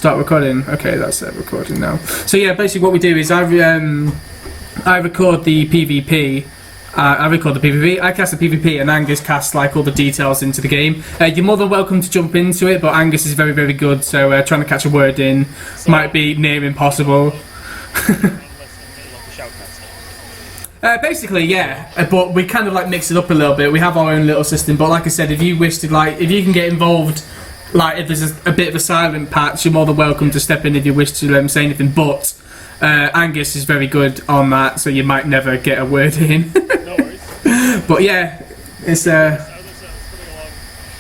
Start recording. Okay, that's recording now. So yeah, basically what we do is I record the PvP. I cast the PvP, and Angus casts like all the details into the game. You're more than welcome to jump into it, but Angus is very, very good. So trying to catch a word in might be near impossible. Basically, yeah, but we kind of like mix it up a little bit. We have our own little system, but like I said, if you wish to, like, if you can get involved, like if there's a bit of a silent patch, you're more than welcome to step in if you wish to say anything. But Angus is very good on that, so you might never get a word in. No worries. But yeah, it's I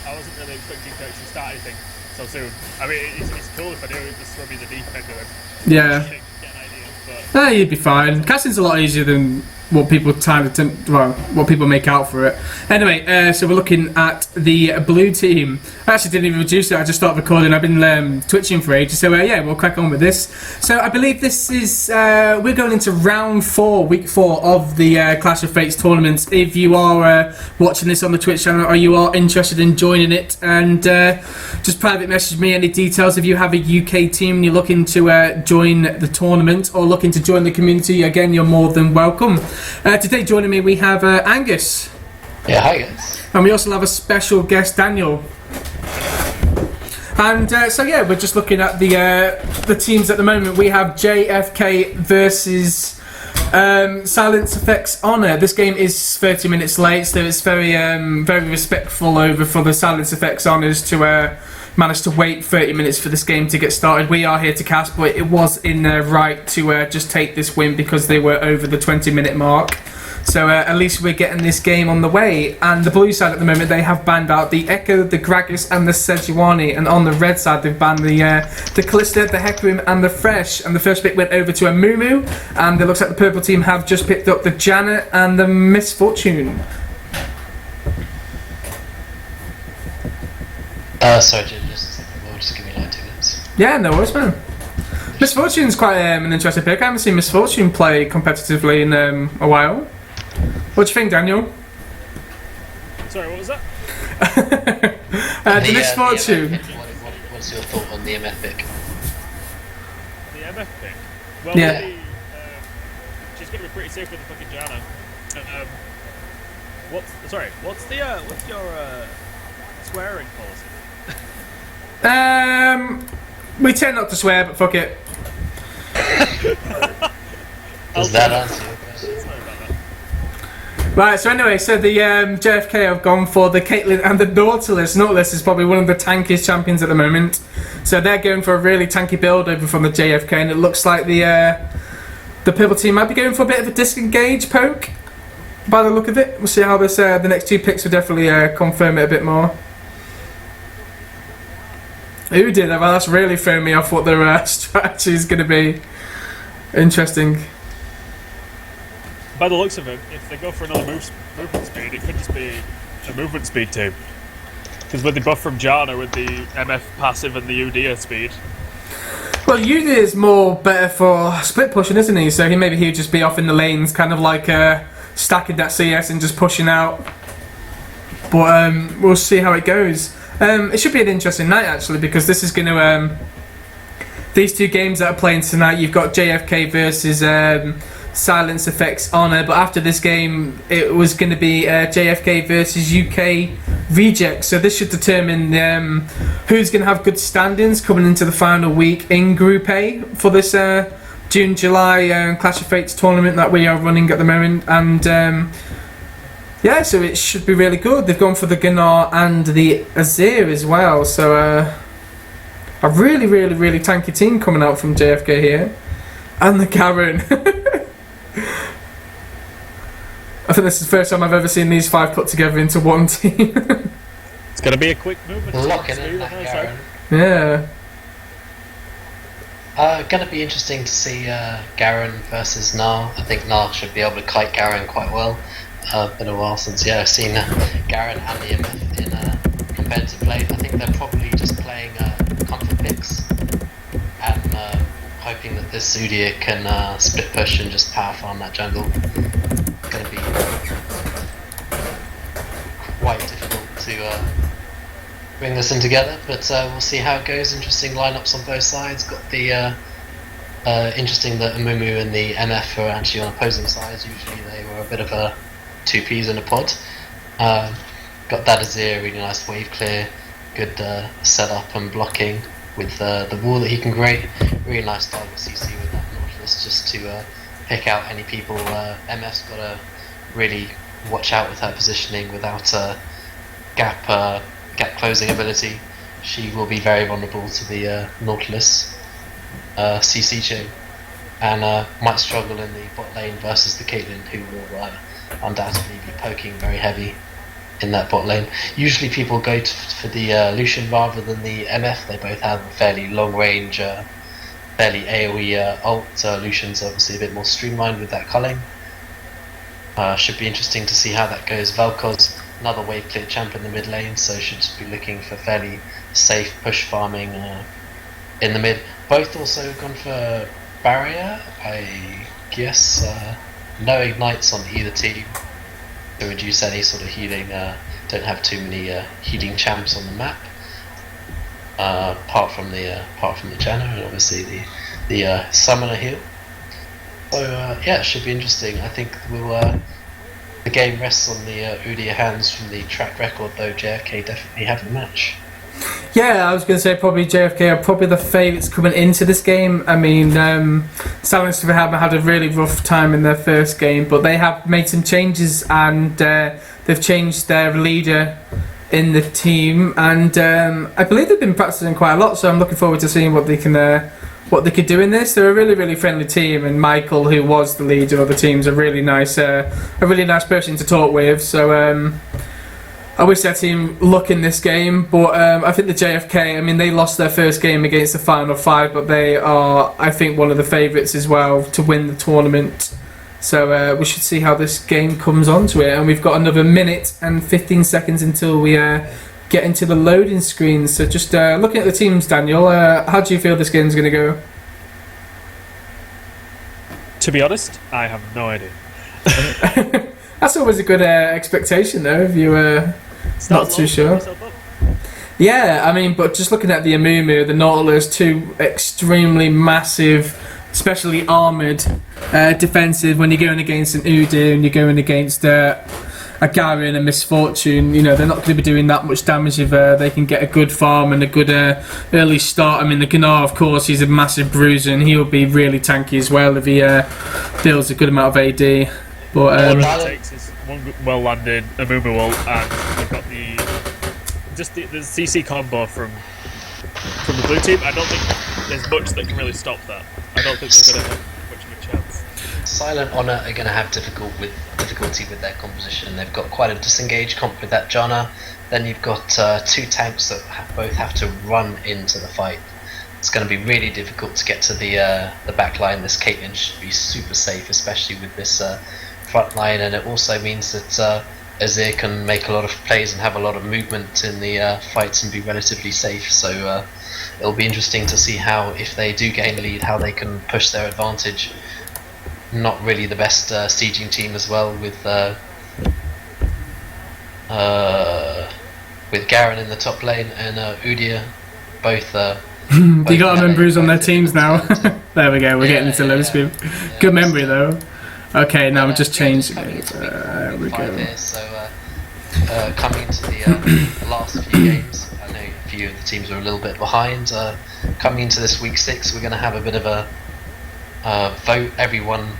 wasn't really expecting to actually start anything so soon. I mean, it's cool if I do just throw me the deep end of it. Yeah. Get an idea, but You'd be fine. Casting's a lot easier than what people what people make out for it. Anyway, so we're looking at the blue team. I actually didn't even reduce it. I just started recording. I've been twitching for ages. So yeah, we'll crack on with this. So I believe this is we're going into round 4, week 4 of the Clash of Fates tournament. If you are watching this on the Twitch channel, or you are interested in joining it, and just private message me any details. If you have a UK team and you're looking to join the tournament or looking to join the community, again, you're more than welcome. Today joining me we have Angus. Yeah, hi guys. And we also have a special guest, Daniel. And so yeah, we're just looking at the teams at the moment. We have JFK versus Silence Effects Honor. This game is 30 minutes late, so it's very very respectful over for the Silence Effects Honors to manage to wait 30 minutes for this game to get started. We are here to cast, but it was in their right to just take this win because they were over the 20-minute mark. So at least we're getting this game on the way. And the blue side at the moment, they have banned out the Echo, the Gragas and the Sejuani. And on the red side, they've banned the Callista, the Hecarim and the Fresh. And the first pick went over to a Mumu. And it looks like the purple team have just picked up the Janet and the Misfortune. Sorry, just give me like 2 minutes. Yeah, no worries, man. Misfortune's quite an interesting pick. I haven't seen Misfortune play competitively in a while. What do you think, Daniel? sorry, what was that? The Misfortune. What's your thought on the MF pick? The MF pick? Well, Yeah. she's going to be pretty safe with the fucking Jana. What's your swearing policy? We tend not to swear, but fuck it. Does that answer your question? Sorry about that. Right, so anyway, so the JFK have gone for the Caitlyn and the Nautilus. Nautilus is probably one of the tankiest champions at the moment. So they're going for a really tanky build over from the JFK, and it looks like the purple team might be going for a bit of a disengage poke. By the look of it, we'll see how this the next two picks will definitely confirm it a bit more. Who did that? Well, that's really thrown me off what their strategy is going to be. Interesting. By the looks of it, if they go for another movement speed, it could just be a movement speed team. Because with the buff from Jana with the MF passive and the Udyr speed. Well, Udyr is more better for split pushing, isn't he? So maybe he would just be off in the lanes, kind of like stacking that CS and just pushing out. But we'll see how it goes. It should be an interesting night actually, because this is going to these two games that are playing tonight. You've got JFK versus Silence Effects Honor, but after this game it was going to be JFK versus UK Reject. So this should determine who's going to have good standings coming into the final week in Group A for this June-July Clash of Fates tournament that we are running at the moment. And yeah, so it should be really good. They've gone for the Gunnar and the Azir as well. So a really, really, really tanky team coming out from JFK here. And the Garen. I think this is the first time I've ever seen these five put together into one team. It's going to be a quick movement. Locking in that Garen. Yeah. Gonna be interesting to see Garen versus Gnar. I think Gnar should be able to kite Garen quite well. Been a while since I've seen Garen and the MF in competitive play. I think they're probably just playing comfort picks and hoping that this Udyr can split push and just power farm that jungle. It's going to be quite difficult bring this in together. But we'll see how it goes. Interesting lineups on both sides. Got the interesting that Amumu and the MF are actually on opposing sides. Usually they were a bit of a two peas in a pod. Got that Azir, really nice wave clear, good setup and blocking with the wall that he can create. Really nice target CC with that Nautilus just to pick out any people. MF's got to really watch out with her positioning without a gap closing ability. She will be very vulnerable to the Nautilus CC chain, and might struggle in the bot lane versus the Caitlyn, who will undoubtedly be poking very heavy in that bot lane. Usually people go for the Lucian rather than the MF. They both have a fairly long range, fairly AoE ult. Lucian's obviously a bit more streamlined with that culling. Should be interesting to see how that goes. Vel'Koz, another wave clear champ in the mid lane, so should just be looking for fairly safe push farming in the mid. Both also gone for barrier, I guess. No ignites on either team to reduce any sort of healing. Don't have too many healing champs on the map, apart from the Janna and obviously the summoner heal. So yeah, it should be interesting. I think the game rests on the Udyr hands. From the track record though, JFK definitely have the match. Yeah, I was going to say probably JFK are probably the favourites coming into this game. I mean, Silence have had a really rough time in their first game, but they have made some changes and they've changed their leader in the team, and I believe they've been practicing quite a lot. So I'm looking forward to seeing what they could do in this. They're a really, really friendly team, and Michael, who was the leader of the team, is a really nice person to talk with. So. I wish their team luck in this game, but I think the JFK, I mean, they lost their first game against the Final Five, but they are, I think, one of the favourites as well to win the tournament. So we should see how this game comes onto it. And we've got another minute and 15 seconds until we get into the loading screen. So just looking at the teams, Daniel, how do you feel this game's going to go? To be honest, I have no idea. That's always a good expectation, though, if you not too sure. Yeah, I mean, but just looking at the Amumu, the Nautilus, two extremely massive, especially armoured defensive. When you're going against an Udyr and you're going against a Garen and Misfortune, you know, they're not going to be doing that much damage if they can get a good farm and a good early start. I mean, the Gnar, of course, he's a massive bruiser and he'll be really tanky as well if he deals a good amount of AD. But all it takes is one well landed Amumu ult, and you've got the CC combo from the blue team. I don't think there's much that can really stop that. I don't think they're going to have much of a chance. Silent Honor are going to have difficulty with their composition. They've got quite a disengaged comp with that Janna. Then you've got two tanks that both have to run into the fight. It's going to be really difficult to get to the back line. This Caitlyn should be super safe, especially with this front line, and it also means that Azir can make a lot of plays and have a lot of movement in the fights and be relatively safe. So it'll be interesting to see how, if they do gain lead, how they can push their advantage. Not really the best sieging team as well, with Garen in the top lane and Udyr both. You got to remember who's on their teams now. There we go. We're getting into low screen. Good memory though. Okay, now we're just changing it. There we go. Here, so coming into the last few games, I know a few of the teams are a little bit behind. Coming into this week 6, we're going to have a bit of a vote. Everyone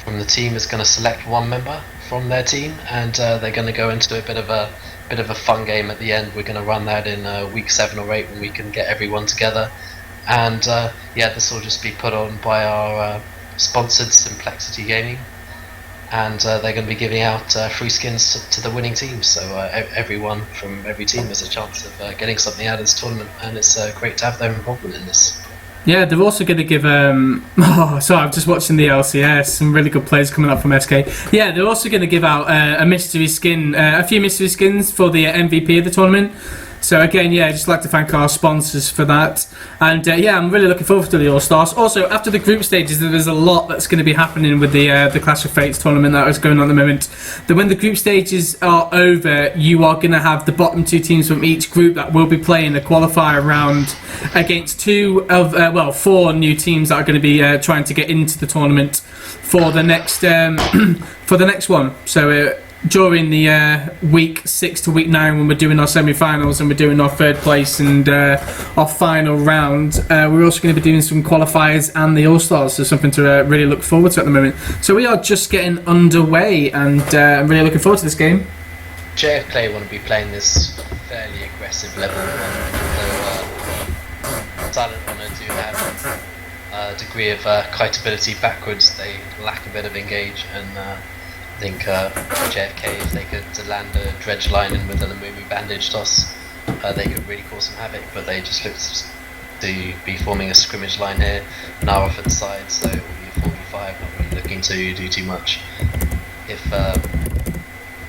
from the team is going to select one member from their team, and they're going to go into a bit of a fun game at the end. We're going to run that in week 7 or 8 when we can get everyone together, and yeah, this will just be put on by our sponsored Simplexity Gaming, and they're going to be giving out free skins to the winning team. So everyone from every team has a chance of getting something out of this tournament, and it's great to have their involvement in this. Yeah, they're also going to give sorry, I'm just watching the LCS. Some really good players coming up from SK. Yeah, they're also going to give out a mystery skin, a few mystery skins for the MVP of the tournament. So again, yeah, I'd just like to thank our sponsors for that. And yeah, I'm really looking forward to the All-Stars. Also, after the group stages, there's a lot that's going to be happening with the Clash of Fates tournament that is going on at the moment. Then when the group stages are over, you are going to have the bottom 2 teams from each group that will be playing a qualifier round against 4 new teams that are going to be trying to get into the tournament for the next one. So during the week 6 to week 9, when we're doing our semi-finals and we're doing our 3rd place and our final round, we're also going to be doing some qualifiers and the All-Stars, so something to really look forward to at the moment. So we are just getting underway, and I'm really looking forward to this game. JFK want to be playing this fairly aggressive level one, though Silent Honor do have a degree of kiteability backwards. They lack a bit of engage, and I think JFK, if they could land a dredge line in with a Lamumu bandage toss, they could really cause some havoc, but they just look to be forming a scrimmage line here. Now off at the side, so it will be a 45, not really looking to do too much. If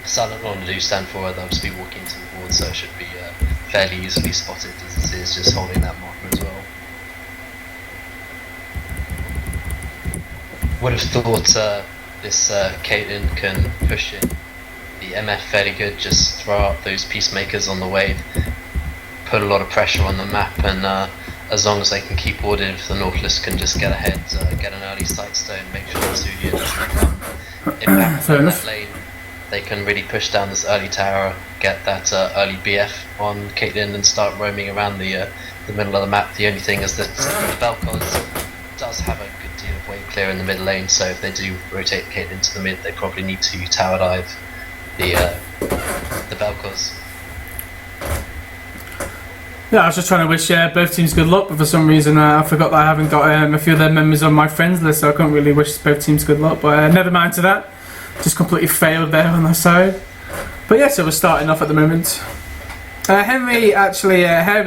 Silent Honor do stand forward, they'll just be walking to the board, so it should be fairly easily spotted, as it is just holding that marker as well. Would have thought this Caitlyn can push in the MF fairly good, just throw out those peacemakers on the wave, put a lot of pressure on the map, and as long as they can keep ordered, if the Nautilus can just get ahead, get an early sightstone, make sure the Zulia doesn't come impact on that lane, they can really push down this early tower, get that early BF on Caitlyn and start roaming around the middle of the map. The only thing is that Vel'Koz does have a good deal of wave clear in the mid lane, so if they do rotate Caitlyn to the mid, they probably need to tower dive the Vel'Koz. Yeah, I was just trying to wish both teams good luck, but for some reason I forgot that I haven't got a few of their members on my friends list, so I can't really wish both teams good luck, but never mind to that. Just completely failed there on their side. But yeah, so we're starting off at the moment. Harry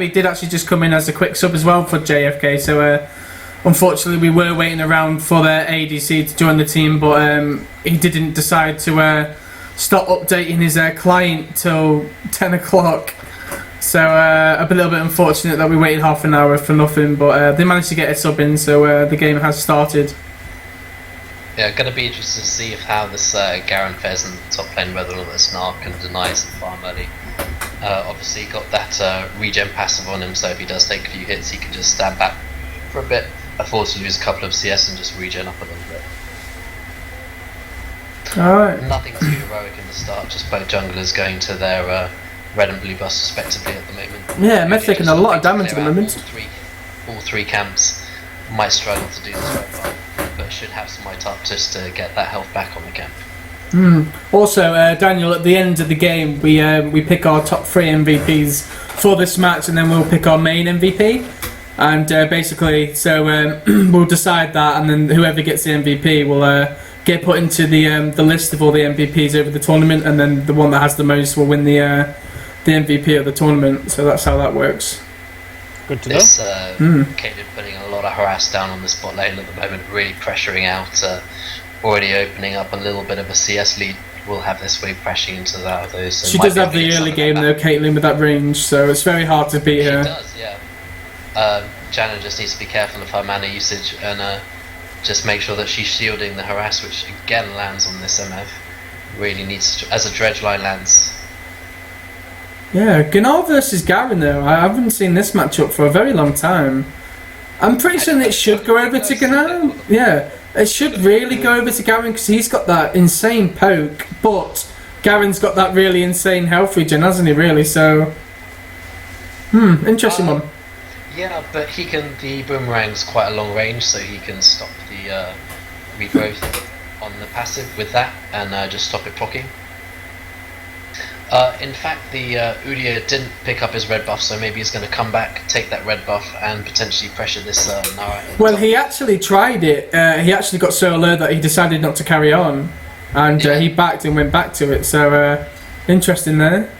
did actually just come in as a quick sub as well for JFK, so unfortunately we were waiting around for their ADC to join the team, but he didn't decide to start updating his client till 10 o'clock. So a little bit unfortunate that we waited half an hour for nothing, but they managed to get a sub in, so the game has started. Yeah, going to be interested to see how this Garen fares in the top lane, whether or not this Gnar can deny some farm early. Obviously got that regen passive on him, so if he does take a few hits he can just stand back for a bit, afford to lose a couple of CS and just regen up a little bit. Alright. Nothing too heroic in the start, just both junglers going to their red and blue buffs respectively at the moment. Yeah, Med's taking a lot of damage at the moment. All three camps might struggle to do this right far, but should have some might up just to get that health back on the camp. Also, Daniel, at the end of the game, we pick our top 3 MVPs for this match, and then we'll pick our main MVP. And basically, so we'll decide that, and then whoever gets the MVP will get put into the list of all the MVPs over the tournament, and then the one that has the most will win the MVP of the tournament. So that's how that works. Good to know. This Caitlyn putting a lot of harass down on the spot lane at the moment, really pressuring out, already opening up a little bit of a CS lead. We'll have this wave crashing into that of those. So she does have the early game though, Caitlyn, with that range, so it's very hard to beat her. She does, yeah. Janna just needs to be careful of her mana usage and just make sure that she's shielding the harass, which again lands on this MF. Really needs to, as a dredge line lands. Yeah, Gnar versus Garen though, I haven't seen this matchup for a very long time. I'm pretty sure it should go over to Gnar. Yeah, it should really go over to Garen because he's got that insane poke, but Garen's got that really insane health regen, hasn't he, really? So, interesting one. Yeah, but the boomerang's quite a long range, so he can stop the regrowth on the passive with that and just stop it proccing. In fact, the Udyr didn't pick up his red buff, so maybe he's going to come back, take that red buff, and potentially pressure this Nara. Well, he actually tried it. He actually got so low that he decided not to carry on, and he backed and went back to it. So interesting there.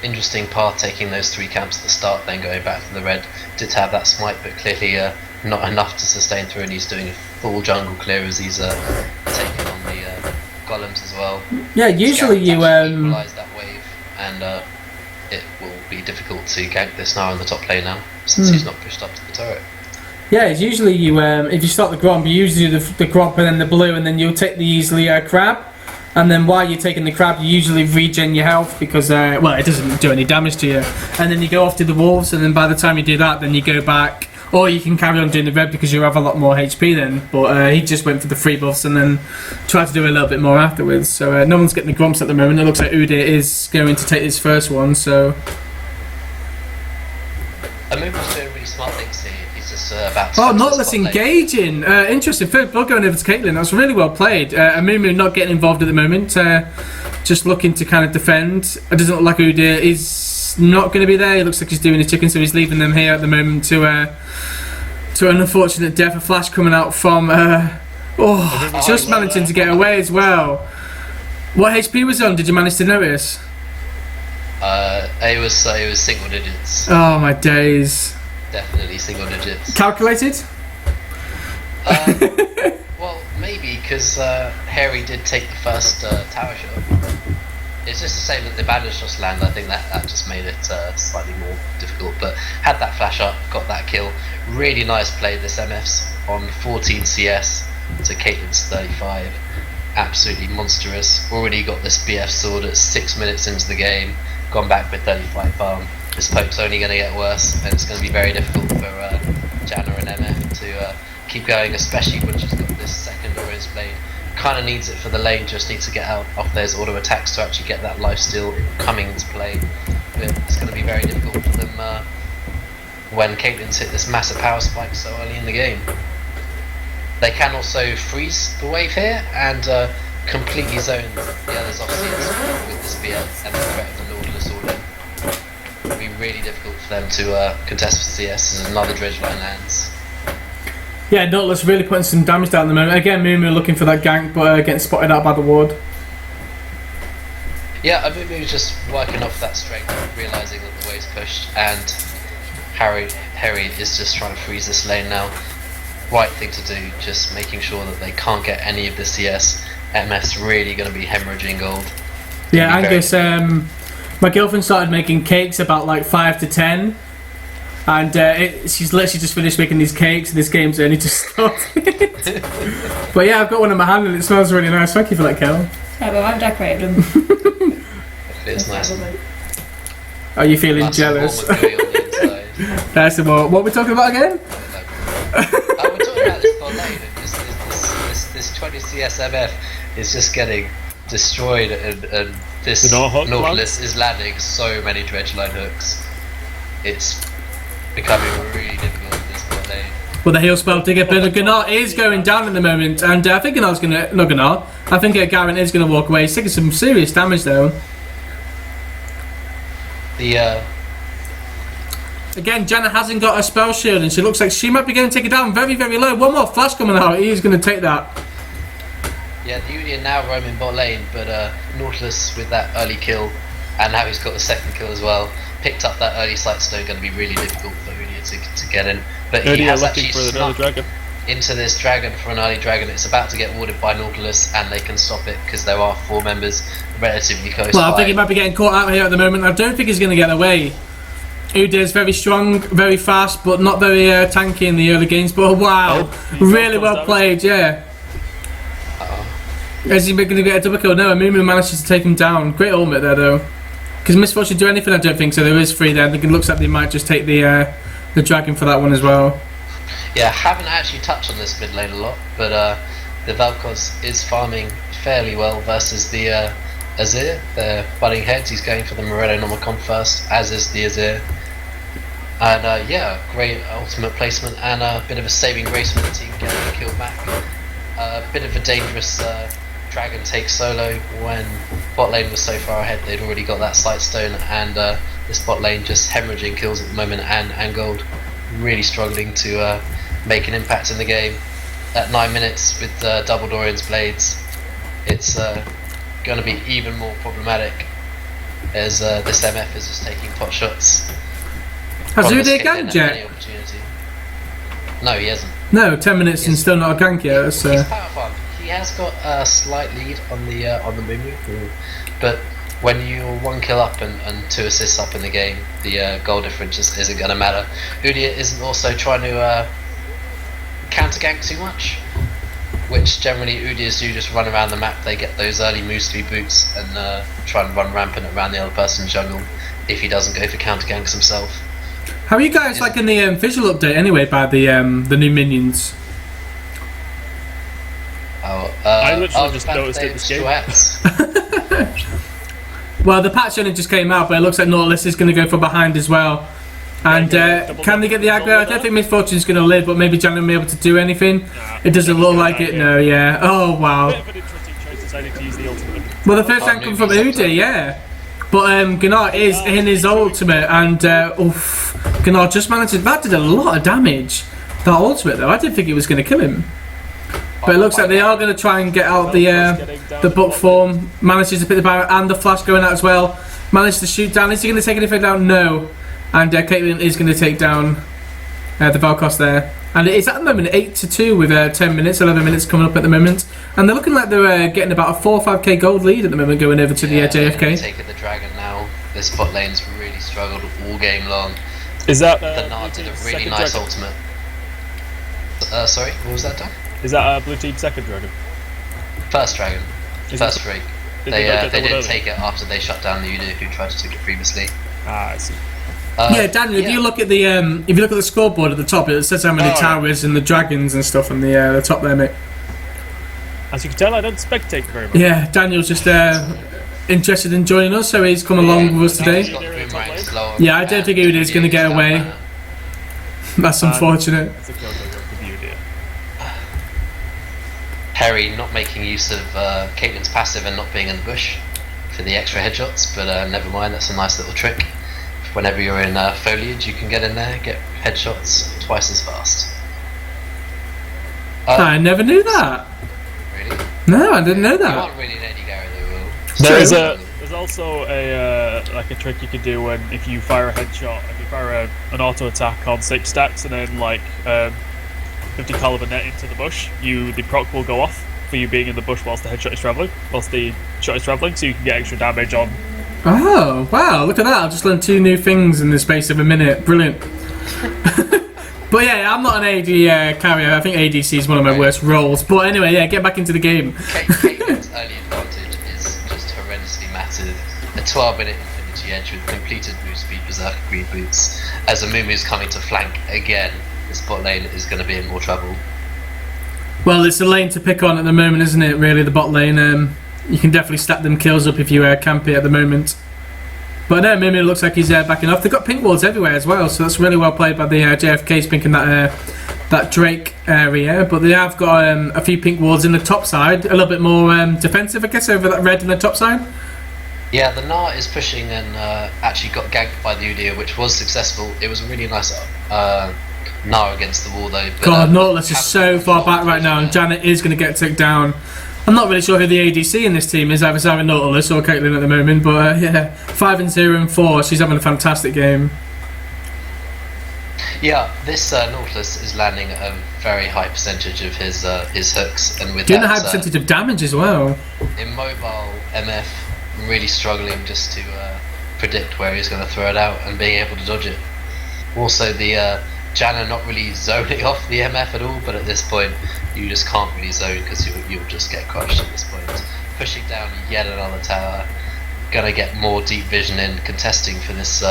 Interesting path, taking those 3 camps at the start, then going back to the red. Did have that smite, but clearly not enough to sustain through, and he's doing a full jungle clear as he's taking on the golems as well. Yeah, usually you equalize that wave, and it will be difficult to gank this Gnar in the top lane now, since he's not pushed up to the turret. Yeah, it's usually you. If you start the Gromp, you usually do the Gromp and then the blue, and then you'll take the easily crab. And then while you're taking the crab, you usually regen your health because, well, it doesn't do any damage to you. And then you go off to the wolves, and then by the time you do that, then you go back. Or you can carry on doing the red because you have a lot more HP then. But he just went for the free buffs and then tried to do a little bit more afterwards. So no one's getting the Gromps at the moment. It looks like Udyr is going to take his first one, so... Amumu's doing really smart things here. He's just about to... Oh, Nautilus engaging! Interesting. Third blood going over to Caitlyn. That's really well played. Amumu not getting involved at the moment. Just looking to kind of defend. It doesn't look like Udyr is not going to be there. It looks like he's doing his chicken, so he's leaving them here at the moment to an unfortunate death. A flash coming out from... just managing to get away as well. What HP was on? Did you manage to notice? It was single digits. Oh my days. Definitely single digits. Calculated? Well, maybe, because Harry did take the first tower shot. It's just the same that the bandage just land. I think that just made it slightly more difficult. But had that flash up, got that kill. Really nice play, this MF's on 14 CS to Caitlyn's 35. Absolutely monstrous. Already got this BF sword at 6 minutes into the game. Gone back with 35 farm. This poke's only going to get worse, and it's going to be very difficult for Janna and MF to keep going, especially when she's got this second Orange Blade. Kind of needs it for the lane, just needs to get out of those auto attacks to actually get that lifesteal coming into play. But it's going to be very difficult for them when Caitlyn's hit this massive power spike so early in the game. They can also freeze the wave here and completely zone the others off CS with the spear and the threat of the Nautilus all in. It'll be really difficult for them to contest for CS as another dredge line lands. Yeah, Nautilus really putting some damage down at the moment. Again, Mumu looking for that gank, but getting spotted out by the ward. Yeah, Mumu's just working off that strength, realising that the wave's pushed, and Harry is just trying to freeze this lane now. Right thing to do, just making sure that they can't get any of the CS. MF's really going to be hemorrhaging gold. Yeah, Angus, my girlfriend started making cakes about like 5 to 10. And she's literally just finished making these cakes, and this game's only just started. But yeah, I've got one in my hand and it smells really nice. Thank you for that, Kel. Yeah, but I've decorated them. It's nice. Are you feeling jealous? That's the what we're talking about again? We're talking about this bot lane, and this 20 CS MF is just getting destroyed, and this Nautilus is landing so many dredge line hooks. It's becoming really difficult in this bot lane. Well, the heal spell to get better. Gnar is going down at the moment, and I think Gnar's gonna. Not Gnar. I think Garen is gonna walk away. He's taking some serious damage though. Again, Janna hasn't got a spell shield, and she looks like she might be going to take it down very, very low. One more flash coming out. He's going to take that. Yeah, the Udyr now roaming bot lane, but Nautilus with that early kill, and now he's got the second kill as well. Picked up that early sight stone, going to be really difficult for Udyr to get in. But he has actually snuck into this dragon for an early dragon. It's about to get warded by Nautilus, and they can stop it because there are 4 members relatively close. Well, I think he might be getting caught out here at the moment. I don't think he's going to get away. Udyr's very strong, very fast, but not very tanky in the early games. But wow, really well played, yeah. Is he going to get a double kill? No, Amumu manages to take him down. Great ultimate there, though. Because Mistfortune do anything? I don't think so. There is 3 there. It looks like they might just take the dragon for that one as well. Yeah, haven't actually touched on this mid lane a lot, but the Vel'Koz is farming fairly well versus the Azir. They're butting heads. He's going for the Morello Nomicon first, as is the Azir. And yeah, great ultimate placement and a bit of a saving grace for the team getting the kill back. A bit of a dangerous dragon take solo when bot lane was so far ahead. They'd already got that sight stone, and this bot lane just hemorrhaging kills at the moment, and gold really struggling to make an impact in the game. At 9 minutes with double Dorian's blades, it's going to be even more problematic as this MF is just taking pot shots. Has Udyr ganked yet? No, he hasn't. No, 10 minutes and still not a gank yet. He's power farmed. He has got a slight lead on the Mumu, but when you're 1 kill up and 2 assists up in the game, the goal difference just isn't going to matter. Udia isn't also trying to counter gank too much, which generally Udias do just run around the map. They get those early moves 3 boots and try and run rampant around the other person's jungle if he doesn't go for counter ganks himself. How are you guys liking the visual update anyway by the new minions? I literally just noticed it this game. Well, the patch only just came out, but it looks like Nautilus is going to go for behind as well. And can they get the aggro? I don't think Miss Fortune's going to live, but maybe Jan will be able to do anything. It doesn't look like it, no, yeah. Oh, wow. Bit of an interesting choice, deciding to use the ultimate. Well, the first time come from Udy, yeah. But Gnar is in his ultimate, and Gnar just managed to... That did a lot of damage, that ultimate, though. I didn't think it was going to kill him. But it looks like they are going to try and get out the book form. Manages to pick the barrier and the flash going out as well. Managed to shoot down. Is he going to take anything down? No. And Caitlyn is going to take down the Valkos there. And it is at the moment 8-2 with 10 minutes, 11 minutes coming up at the moment. And they're looking like they're getting about a 4 or 5k gold lead at the moment going over to the JFK. Taking the dragon now. This bot lane's really struggled all game long. Is that the Nard did a really nice dragon? ultimate. Sorry, what was that done? Is that blue team second dragon? First dragon. First freak. They didn't early? take it after they shut down the Udo who tried to take it previously. Ah, I see. Yeah, Daniel. If you look at the scoreboard at the top, it says how many towers and the dragons and stuff on the top there, mate. As you can tell, I don't spectate very much. Yeah, Daniel's just interested in joining us, so he's come along with us today. Yeah, I don't think Udy's going to get away. That's unfortunate. It's a kill for the Udy. Perry not making use of Caitlyn's passive and not being in the bush for the extra headshots, but never mind, that's a nice little trick. Whenever you're in foliage, you can get in there, get headshots twice as fast. I never knew that. Really? No, I didn't know You that. aren't really Lady Gary though, Will. There's also a trick you can do when if you fire a headshot, if you fire an auto attack on 6 stacks and then like 50 caliber net into the bush, the proc will go off for you being in the bush whilst the headshot is traveling, so you can get extra damage on. Oh, wow, look at that. I've just learned 2 new things in the space of a minute. Brilliant. But yeah, I'm not an AD carrier. I think ADC is one of my worst roles. But anyway, yeah, get back into the game. Caitlyn's early advantage is just horrendously massive. A 12-minute Infinity Edge with completed move speed Berserker Green Boots. As Amumu's coming to flank again, this bot lane is going to be in more trouble. Well, it's a lane to pick on at the moment, isn't it, really, the bot lane? You can definitely stack them kills up if you camp it at the moment. But no, Mimu looks like he's backing off. They've got pink walls everywhere as well, so that's really well played by the JFKs pinking that Drake area. But they have got a few pink walls in the top side, a little bit more defensive, I guess, over that red in the top side. Yeah, the Gnar is pushing and actually got ganked by the Udyr, which was successful. It was a really nice Gnar against the wall though. But, God, Nautilus is so far back right now, and Janet is going to get took down. I'm not really sure who the ADC in this team is, either Sarah Nautilus or Caitlyn at the moment, but yeah, 5-0 and 4, she's having a fantastic game. Yeah, this Nautilus is landing a very high percentage of his hooks, and with doing that, a high percentage of damage as well. Immobile MF really struggling just to predict where he's going to throw it out and being able to dodge it. Also, the Janna not really zoning off the MF at all, but at this point you just can't really zone because you'll just get crushed at this point. Pushing down yet another tower, gonna get more deep vision in, contesting for this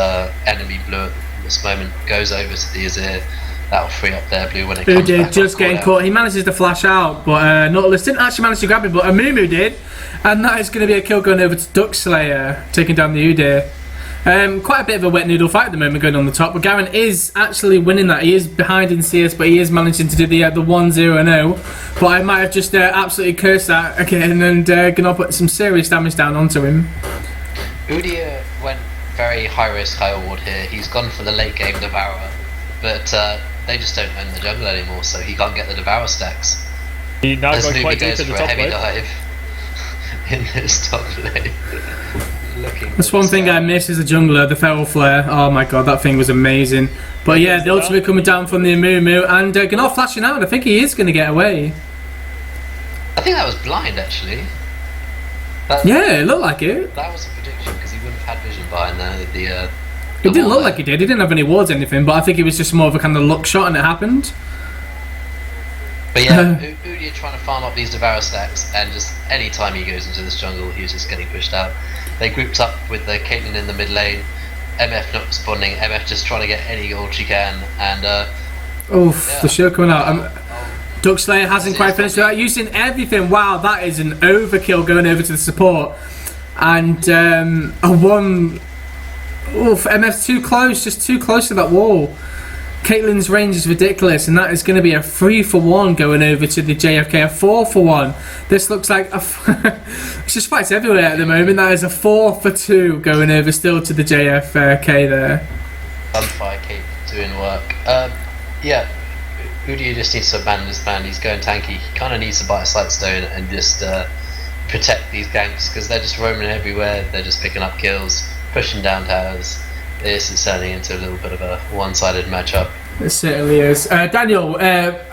enemy blue at this moment, goes over to the Azir, that'll free up their blue when it comes back. Just getting caught, he manages to flash out, but Nautilus didn't actually manage to grab it, but Amumu did, and that is going to be a kill going over to Duckslayer, taking down the Udyr. Quite a bit of a wet noodle fight at the moment going on the top, but Garen is actually winning that. He is behind in CS, but he is managing to do the 1-0-0. But I might have just absolutely cursed that again and gonna put some serious damage down onto him. Udyr went very high risk, high reward here. He's gone for the late game Devourer, but they just don't own the jungle anymore, so he can't get the Devourer stacks. He now As going quite Nubi deep goes in the for a top heavy lane. dive in this top lane. That's one thing I miss as a jungler, the Feral Flare. Oh my god, that thing was amazing. But yeah, the ultimate coming down from the Amumu, and Gnar flashing out. I think he is going to get away. I think that was blind actually. Yeah, it looked like it. That was a prediction because he wouldn't have had vision behind the It didn't wall look like he did. He didn't have any wards or anything, but I think it was just more of a kind of luck shot and it happened. But yeah, Udyr trying to farm up these Devour stacks, and just any time he goes into this jungle, he's just getting pushed out. They grouped up with the Caitlyn in the mid lane, MF not responding, MF just trying to get any gold she can, and the shield coming out. Duckslayer hasn't quite finished that. Using everything. Wow, that is an overkill going over to the support. And a one... Oof, MF's too close, just too close to that wall. Caitlyn's range is ridiculous, and that is going to be a 3-for-1 going over to the JFK, a 4-for-1. This looks like a... it's just fights everywhere at the moment. That is a 4-for-2 going over still to the JFK there. Sunfire Kate doing work. Yeah, Udyr just needs to abandon his plan. He's going tanky. He kind of needs to buy a Sightstone and just protect these ganks, because they're just roaming everywhere. They're just picking up kills, pushing down towers. This is turning into a little bit of a one-sided matchup. It certainly is. Daniel,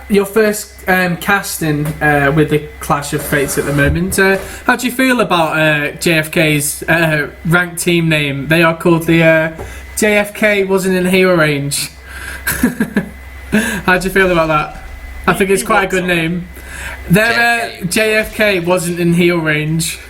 your first casting with the Clash of Fates at the moment. How do you feel about JFK's ranked team name? They are called the JFK Wasn't in Hero Range. How do you feel about that? I think it's quite a good name. Their JFK Wasn't in Hero Range.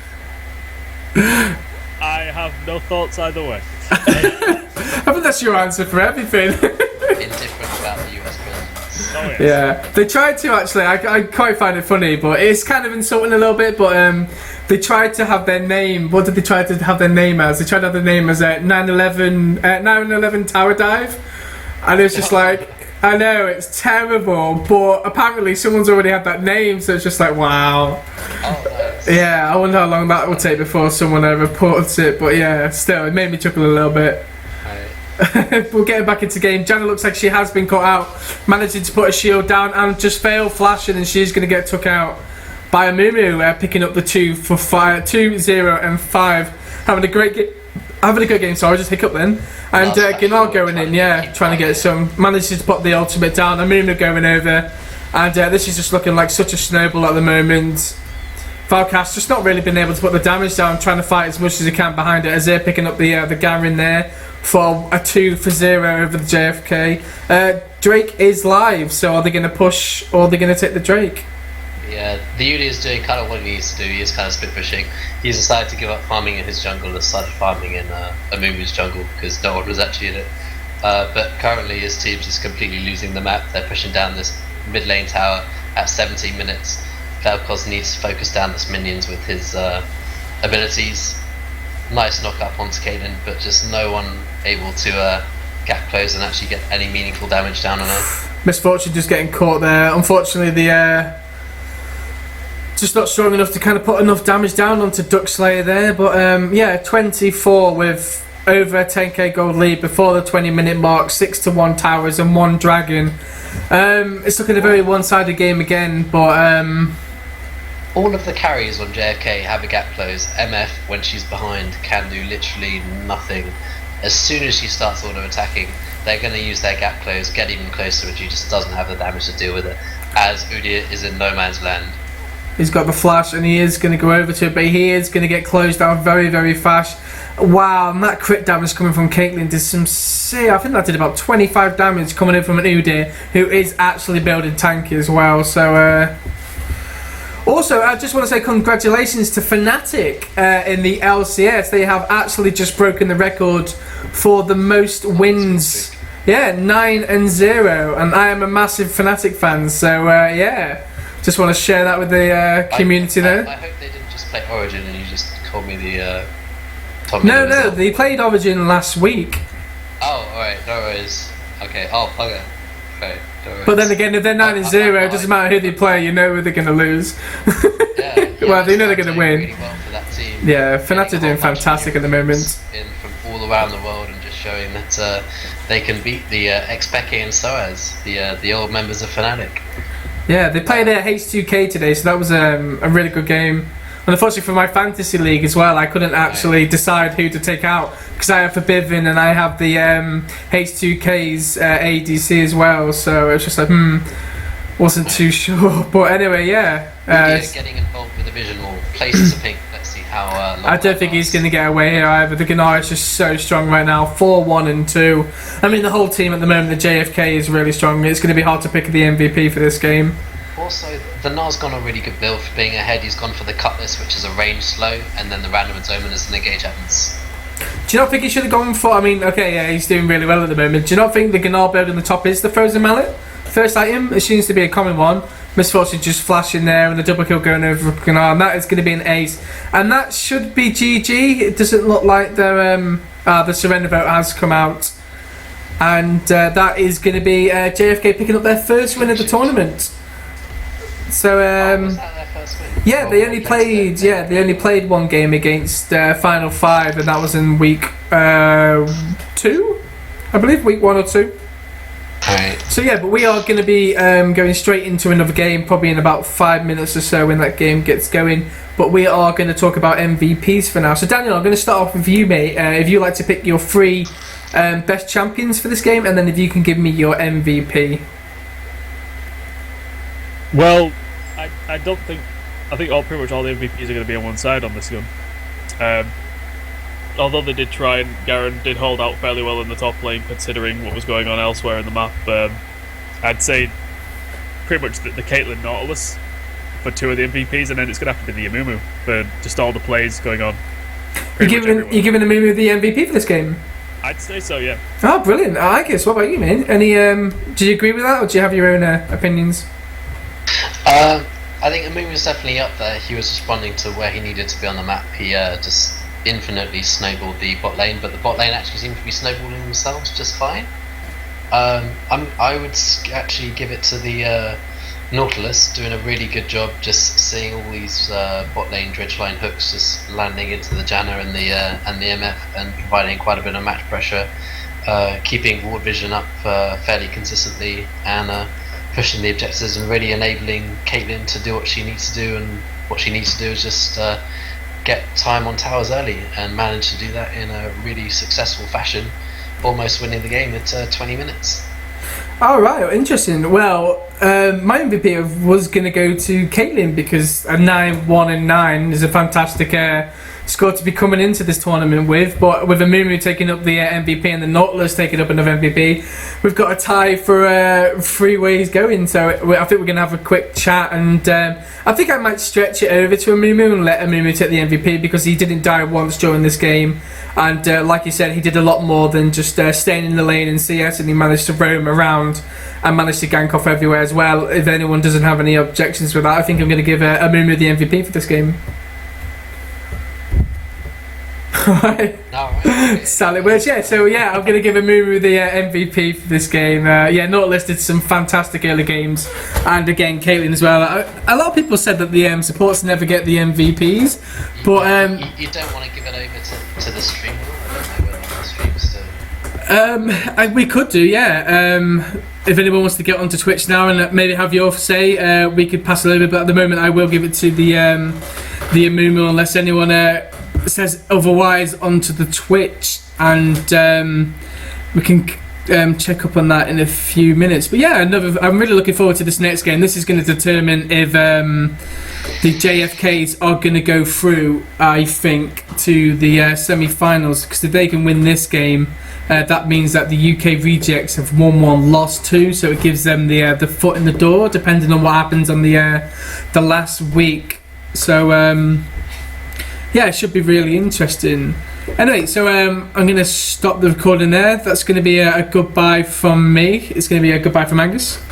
I have no thoughts either way. I think that's your answer for everything. Indifferent about the US presidents. Oh, yes. Yeah, they tried to actually. I quite find it funny, but it's kind of insulting a little bit. But they tried to have their name. What did they try to have their name as? They tried to have their name as 9/11 Tower Dive, and it's just like, I know it's terrible, but apparently someone's already had that name, so it's just like, wow. Oh, nice. Yeah, I wonder how long that will take before someone reports it. But yeah, still, it made me chuckle a little bit. We're getting back into game. Janna looks like she has been caught out, managing to put a shield down and just fail flashing, and she's going to get took out by a Mumu, picking up the 2-0 and 5, having a great game. Sorry, just hiccup then. And Gunnar going in, trying to get some, manages to put the ultimate down. A Mumu going over, and this is just looking like such a snowball at the moment. Valkast just not really been able to put the damage down, trying to fight as much as he can behind it. Azir picking up the Garen there for a 2-0 over the JFK. Drake is live, so are they going to push or are they going to take the Drake? Yeah, the Udyr is doing kind of what he needs to do. He is kind of split pushing. He's decided to give up farming in his jungle and started farming in Amumu's jungle because no one was actually in it. But currently his team's just completely losing the map. They're pushing down this mid lane tower at 17 minutes. Vel'Koz needs to focus down this minions with his abilities. Nice knock up onto Caitlyn, but just no one able to gap close and actually get any meaningful damage down on her. Misfortune just getting caught there. Unfortunately, the just not strong enough to kind of put enough damage down onto Duckslayer there. But 24 with over a 10k gold lead before the 20-minute mark. 6-1 towers and 1 dragon. It's looking a very one-sided game again, but all of the carries on JFK have a gap close. MF, when she's behind, can do literally nothing. As soon as she starts auto attacking, they're going to use their gap close, get even closer, and she just doesn't have the damage to deal with it. As Udyr is in no man's land. He's got the flash and he is going to go over to it, but he is going to get closed down very, very fast. Wow, and that crit damage coming from Caitlyn did some I think that did about 25 damage coming in from an Udyr, who is actually building tanky as well. So, also, I just want to say congratulations to Fnatic in the LCS. They have actually just broken the record for the most wins. Yeah, 9-0, and I am a massive Fnatic fan. So, just want to share that with the community there. I hope they didn't just play Origin and you just called me the... No, they played Origin last week. Oh, alright, no worries. Okay, okay. Right, no worries. But then again, if they're 9-0, it doesn't matter who they play, you know they're going to lose. Well, they know they're going to win. Really well for that team. Yeah, Fnatic are doing fantastic at the moment. In from all around the world and just showing that they can beat the Xpeke and Soaz, the old members of Fnatic. Yeah, they played at H2K today, so that was a really good game. And unfortunately for my fantasy league as well, I couldn't actually decide who to take out because I have Forbidden and I have the H2K's ADC as well. So it was just like, wasn't too sure. But anyway, getting involved with the vision wall. Places a pink. Let's see how long I don't think he's going to get away here either. The Gnar is just so strong right now. 4-1 and 2. I mean, the whole team at the moment, the JFK is really strong. It's going to be hard to pick the MVP for this game. Also, the Gnar's gone a really good build for being ahead. He's gone for the Cutlass, which is a range slow, and then the Random and Omen as the Negate happens. Do you not think he should have gone for... I mean, okay, yeah, he's doing really well at the moment. Do you not think the Gnar build on the top is the Frozen Mallet? First item, it seems to be a common one. Misfortune just flashing there and the double kill going over Gnar, and that is going to be an ace. And that should be GG. It doesn't look like the surrender vote has come out. And that is going to be JFK picking up their first win of the tournament. So Was that their first win? yeah, they only played one game against Final 5, and that was in week 2, I believe, week 1 or 2. Alright. So yeah, but we are going to be going straight into another game, probably in about 5 minutes or so when that game gets going. But we are going to talk about MVPs for now. So Daniel, I'm going to start off with you, mate. If you'd like to pick your 3 best champions for this game, and then if you can give me your MVP. Well, I don't think... I think pretty much all the MVPs are going to be on one side on this gun. Although they did try, and Garen did hold out fairly well in the top lane considering what was going on elsewhere in the map, I'd say pretty much the Caitlyn Nautilus for 2 of the MVPs, and then it's going to have to be the Amumu for just all the plays going on. You're giving Amumu the MVP for this game? I'd say so, yeah. Oh, brilliant. I like it. So what about you, mate? Any? Do you agree with that, or do you have your own opinions? I think Amumu's definitely up there. He was responding to where he needed to be on the map. He just infinitely snowballed the bot lane, but the bot lane actually seemed to be snowballing themselves just fine. I would actually give it to the Nautilus, doing a really good job just seeing all these bot lane dredge line hooks just landing into the Janna and the MF and providing quite a bit of match pressure, keeping ward vision up fairly consistently and pushing the objectives and really enabling Caitlyn to do what she needs to do, and what she needs to do is just get time on towers early and manage to do that in a really successful fashion, almost winning the game at 20 minutes. Alright, interesting. Well, my MVP was going to go to Caitlyn because a 9-1-9 is a fantastic score to be coming into this tournament with, but with Amumu taking up the MVP and the Nautilus taking up another MVP, we've got a tie for 3 ways going. So I think we're going to have a quick chat, and I think I might stretch it over to Amumu and let Amumu take the MVP because he didn't die once during this game, and like you said, he did a lot more than just staying in the lane in CS, and he managed to roam around and managed to gank off everywhere as well. If anyone doesn't have any objections with that, I think I'm going to give Amumu the MVP for this game. Right. Solid words, yeah. So yeah, I'm gonna give Amumu the MVP for this game. Nautilus did some fantastic early games, and again Caitlyn as well. A lot of people said that the supports never get the MVPs, but you don't want to give it over to the stream. I don't know whether the stream's still. We could do, yeah. If anyone wants to get onto Twitch now and maybe have your say, we could pass it over. But at the moment, I will give it to the Amumu unless anyone says otherwise onto the Twitch, and we can check up on that in a few minutes. But yeah, I'm really looking forward to this next game. This is going to determine if the JFKs are going to go through, I think, to the semi-finals, because if they can win this game, that means that the UK rejects have won 1, lost 2, so it gives them the foot in the door, depending on what happens on the last week. So yeah, it should be really interesting. Anyway, so I'm going to stop the recording there. That's going to be a goodbye from me. It's going to be a goodbye from Angus.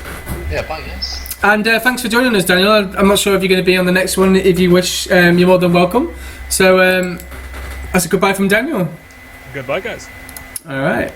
Yeah, bye guys. And thanks for joining us, Daniel. I'm not sure if you're going to be on the next one. If you wish, you're more than welcome. So that's a goodbye from Daniel. Goodbye, guys. All right.